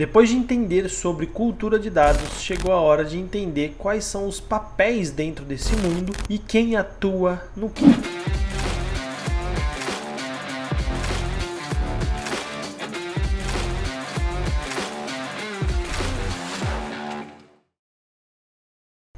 Depois de entender sobre cultura de dados, chegou a hora de entender quais são os papéis dentro desse mundo e quem atua no que.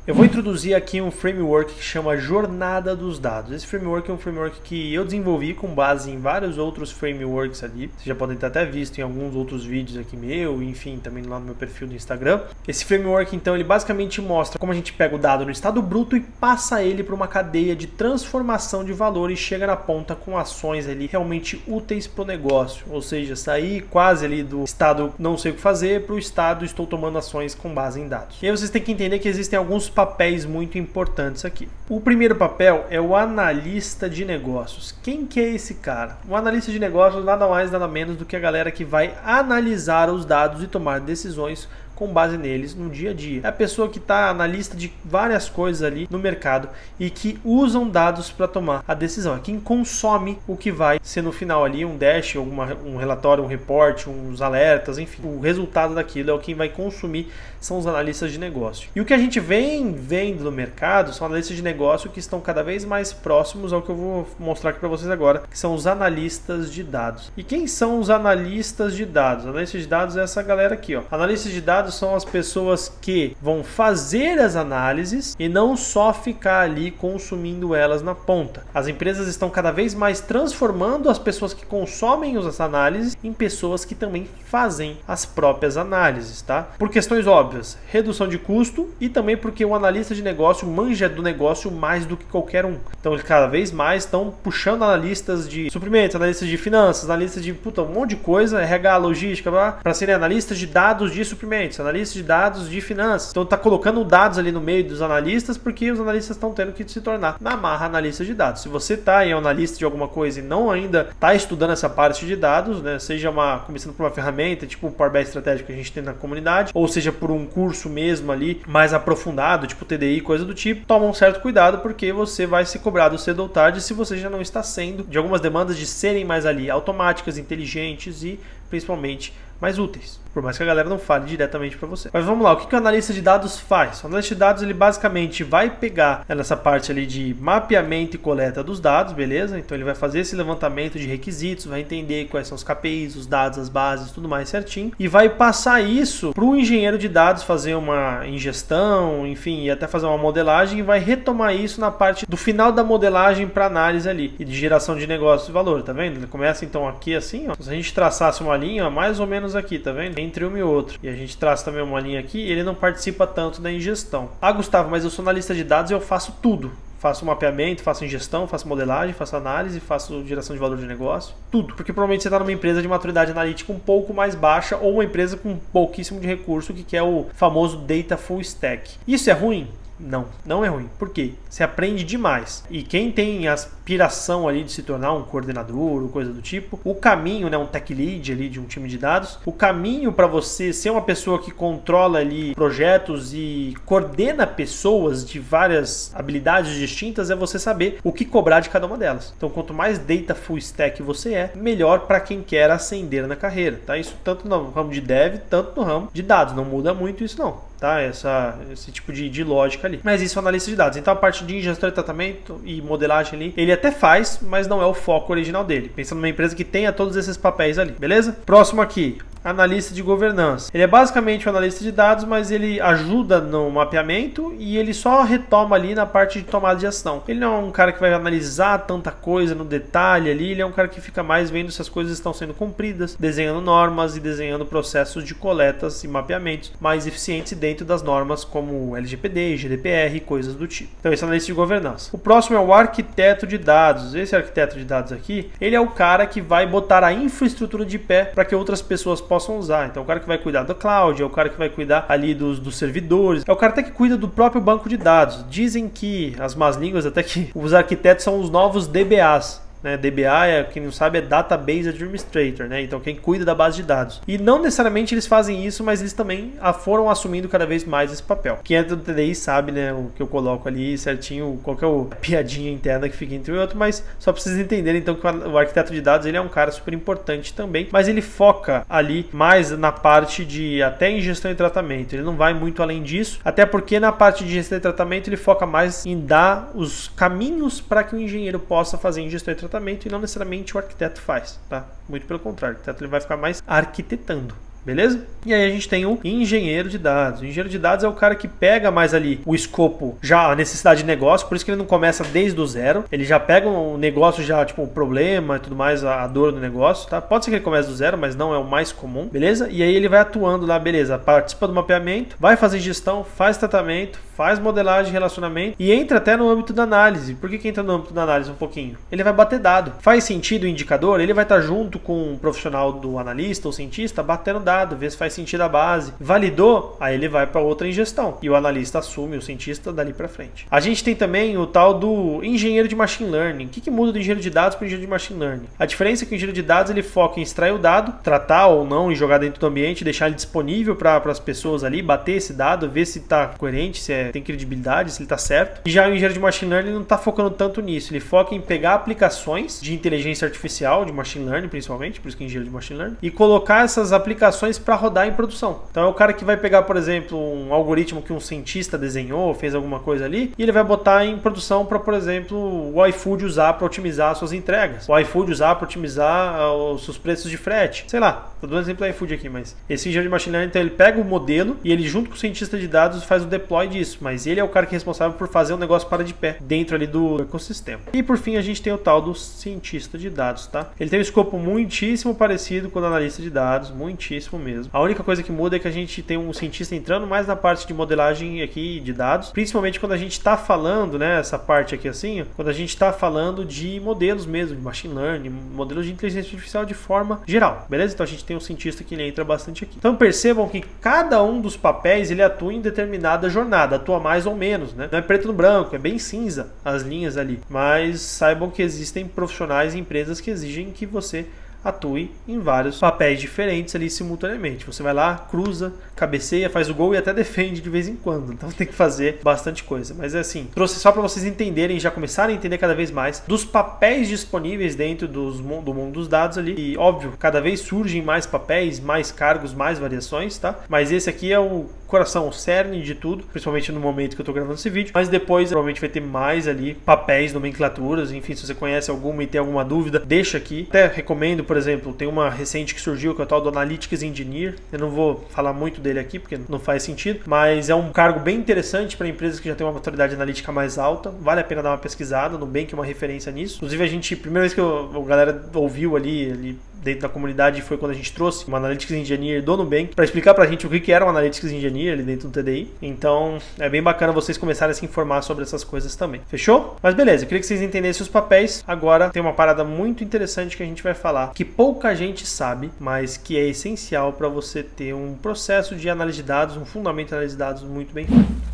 Eu vou introduzir aqui um framework que chama Jornada dos Dados. Esse framework é um framework que eu desenvolvi com base em vários outros frameworks ali. Vocês já podem ter até visto em alguns outros vídeos aqui meu, enfim, também lá no meu perfil do Instagram. Esse framework, então, ele basicamente mostra como a gente pega o dado no estado bruto e passa ele para uma cadeia de transformação de valor e chega na ponta com ações ali realmente úteis para o negócio. Ou seja, sair quase ali do estado não sei o que fazer para o estado estou tomando ações com base em dados. E aí vocês têm que entender que existem alguns papéis muito importantes aqui. O primeiro papel é o analista de negócios. Quem que é esse cara? O analista de negócios nada mais nada menos do que a galera que vai analisar os dados e tomar decisões com base neles no dia a dia. É a pessoa que está analista de várias coisas ali no mercado e que usam dados para tomar a decisão. É quem consome o que vai ser no final ali um dash, um relatório, um report, uns alertas, enfim. O resultado daquilo é o quem vai consumir, são os analistas de negócio. E o que a gente vem vendo no mercado são analistas de negócio que estão cada vez mais próximos ao que eu vou mostrar aqui para vocês agora, que são os analistas de dados. E quem são os analistas de dados? Analistas de dados é essa galera aqui, ó. Analistas de dados são as pessoas que vão fazer as análises e não só ficar ali consumindo elas na ponta. As empresas estão cada vez mais transformando as pessoas que consomem as análises em pessoas que também fazem as próprias análises, tá? Por questões óbvias, redução de custo e também porque o analista de negócio manja do negócio mais do que qualquer um. Então eles cada vez mais estão puxando analistas de suprimentos, analistas de finanças, analistas de um monte de coisa, RH, logística, para serem analistas de dados de suprimentos, analistas de dados de finanças. Então está colocando dados ali no meio dos analistas porque os analistas estão tendo que se tornar na marra analista de dados. Se você está em analista de alguma coisa e não ainda está estudando essa parte de dados, né, seja começando por uma ferramenta tipo o Power BI estratégico que a gente tem na comunidade, ou seja por um curso mesmo ali mais aprofundado, tipo TDI, coisa do tipo, toma um certo cuidado porque você vai ser cobrado cedo ou tarde se você já não está sendo de algumas demandas de serem mais ali automáticas, inteligentes e principalmente mais úteis, por mais que a galera não fale diretamente para você. Mas vamos lá, o que o analista de dados faz? O analista de dados ele basicamente vai pegar nessa parte ali de mapeamento e coleta dos dados, beleza? Então ele vai fazer esse levantamento de requisitos, vai entender quais são os KPIs, os dados, as bases, tudo mais certinho e vai passar isso para o engenheiro de dados fazer uma ingestão, enfim, e até fazer uma modelagem e vai retomar isso na parte do final da modelagem para análise ali e de geração de negócio de valor, tá vendo? Ele começa então aqui assim, ó. Se a gente traçasse uma linha, ó, mais ou menos aqui, tá vendo? Entre um e outro. E a gente traça também uma linha aqui, ele não participa tanto da ingestão. Ah, Gustavo, mas eu sou analista de dados e eu faço tudo. Faço mapeamento, faço ingestão, faço modelagem, faço análise, faço geração de valor de negócio, tudo. Porque provavelmente você está numa empresa de maturidade analítica um pouco mais baixa ou uma empresa com pouquíssimo de recurso, que é o famoso Data Full Stack. Isso é ruim? Não, não é ruim. Por quê? Você aprende demais. E quem tem aspiração ali de se tornar um coordenador ou coisa do tipo, o caminho, né, um tech lead ali de um time de dados, o caminho para você ser uma pessoa que controla ali projetos e coordena pessoas de várias habilidades distintas é você saber o que cobrar de cada uma delas. Então, quanto mais data full stack você é, melhor para quem quer ascender na carreira, tá? Isso tanto no ramo de dev, tanto no ramo de dados. Não muda muito isso não, tá? Esse tipo de lógica ali. Mas isso é analista de dados. Então a parte de ingestão e tratamento e modelagem ali, ele até faz, mas não é o foco original dele. Pensando numa empresa que tenha todos esses papéis ali, beleza? Próximo aqui. Analista de governança. Ele é basicamente um analista de dados, mas ele ajuda no mapeamento e ele só retoma ali na parte de tomada de ação. Ele não é um cara que vai analisar tanta coisa no detalhe ali, ele é um cara que fica mais vendo se as coisas estão sendo cumpridas, desenhando normas e desenhando processos de coletas e mapeamentos mais eficientes dentro das normas como LGPD, GDPR e coisas do tipo. Então esse é o analista de governança. O próximo é o arquiteto de dados. Esse arquiteto de dados aqui, ele é o cara que vai botar a infraestrutura de pé para que outras pessoas possam usar. Então, é o cara que vai cuidar do cloud, é o cara que vai cuidar ali dos servidores, é o cara até que cuida do próprio banco de dados. Dizem que, as más línguas, até que os arquitetos são os novos DBAs. né? DBA, quem não sabe, é Database Administrator, né? Então quem cuida da base de dados. E não necessariamente eles fazem isso, mas eles também foram assumindo cada vez mais esse papel. Quem é do TDI sabe, né, o que eu coloco ali certinho, qual que é a piadinha interna que fica entre o outro, mas só pra vocês entenderem então que o arquiteto de dados ele é um cara super importante também, mas ele foca ali mais na parte de até ingestão e tratamento. Ele não vai muito além disso, até porque na parte de ingestão e tratamento ele foca mais em dar os caminhos para que o engenheiro possa fazer ingestão e tratamento e não necessariamente o arquiteto faz, tá? Muito pelo contrário, o arquiteto ele vai ficar mais arquitetando. Beleza? E aí a gente tem o engenheiro de dados. O engenheiro de dados é o cara que pega mais ali o escopo, já a necessidade de negócio, por isso que ele não começa desde o zero. Ele já pega o negócio, já tipo o problema e tudo mais, a dor do negócio, tá? Pode ser que ele comece do zero, mas não é o mais comum, beleza? E aí ele vai atuando lá, beleza, participa do mapeamento, vai fazer gestão, faz tratamento, faz modelagem de relacionamento e entra até no âmbito da análise. Por que entra no âmbito da análise um pouquinho? Ele vai bater dado. Faz sentido o indicador? Ele vai estar junto com o profissional do analista ou cientista, batendo dado, ver se faz sentido a base. Validou? Aí ele vai para outra ingestão. E o analista assume, o cientista dali para frente. A gente tem também o tal do engenheiro de machine learning. O que muda do engenheiro de dados para o engenheiro de machine learning? A diferença é que o engenheiro de dados ele foca em extrair o dado, tratar ou não e jogar dentro do ambiente, deixar ele disponível para as pessoas ali, bater esse dado, ver se está coerente, se tem credibilidade, se ele está certo. E já o engenheiro de machine learning não está focando tanto nisso. Ele foca em pegar aplicações de inteligência artificial, de machine learning principalmente, por isso que é engenheiro de machine learning, e colocar essas aplicações para rodar em produção. Então é o cara que vai pegar, por exemplo, um algoritmo que um cientista desenhou, fez alguma coisa ali, e ele vai botar em produção para, por exemplo, o iFood usar para otimizar as suas entregas. O iFood usar para otimizar os seus preços de frete. Sei lá, tô dando exemplo do iFood aqui, mas esse engenheiro de machine learning, então ele pega o modelo e ele junto com o cientista de dados faz o deploy disso, mas ele é o cara que é responsável por fazer o negócio parar de pé dentro ali do ecossistema. E por fim a gente tem o tal do cientista de dados, tá? Ele tem um escopo muitíssimo parecido com o analista de dados, muitíssimo mesmo. A única coisa que muda é que a gente tem um cientista entrando mais na parte de modelagem aqui de dados, principalmente quando a gente está falando, né, essa parte aqui assim, ó, quando a gente está falando de modelos mesmo, de machine learning, modelos de inteligência artificial de forma geral, beleza? Então a gente tem um cientista que ele entra bastante aqui. Então percebam que cada um dos papéis ele atua em determinada jornada, atua mais ou menos, né? Não é preto no branco, é bem cinza as linhas ali, mas saibam que existem profissionais e empresas que exigem que você atue em vários papéis diferentes ali simultaneamente. Você vai lá, cruza, cabeceia, faz o gol e até defende de vez em quando. Então tem que fazer bastante coisa. Mas é assim, trouxe só para vocês entenderem, já começarem a entender cada vez mais dos papéis disponíveis dentro do mundo dos dados ali. E óbvio, cada vez surgem mais papéis, mais cargos, mais variações, tá? Mas esse aqui é o coração, o cerne de tudo, principalmente no momento que eu tô gravando esse vídeo. Mas depois provavelmente vai ter mais ali papéis, nomenclaturas, enfim, se você conhece alguma e tem alguma dúvida, deixa aqui. Até recomendo, por exemplo, tem uma recente que surgiu que é o tal do Analytics Engineer. Eu não vou falar muito dele aqui porque não faz sentido, mas é um cargo bem interessante para empresas que já têm uma maturidade analítica mais alta. Vale a pena dar uma pesquisada, no Nubank é uma referência nisso. Inclusive a primeira vez que a galera ouviu ali dentro da comunidade foi quando a gente trouxe um Analytics Engineer do Nubank para explicar pra gente o que era um Analytics Engineer ali dentro do TDI. Então é bem bacana vocês começarem a se informar sobre essas coisas também. Fechou? Mas beleza, eu queria que vocês entendessem os papéis. Agora tem uma parada muito interessante que a gente vai falar, que pouca gente sabe, mas que é essencial para você ter um processo de análise de dados, um fundamento de análise de dados muito bem feito.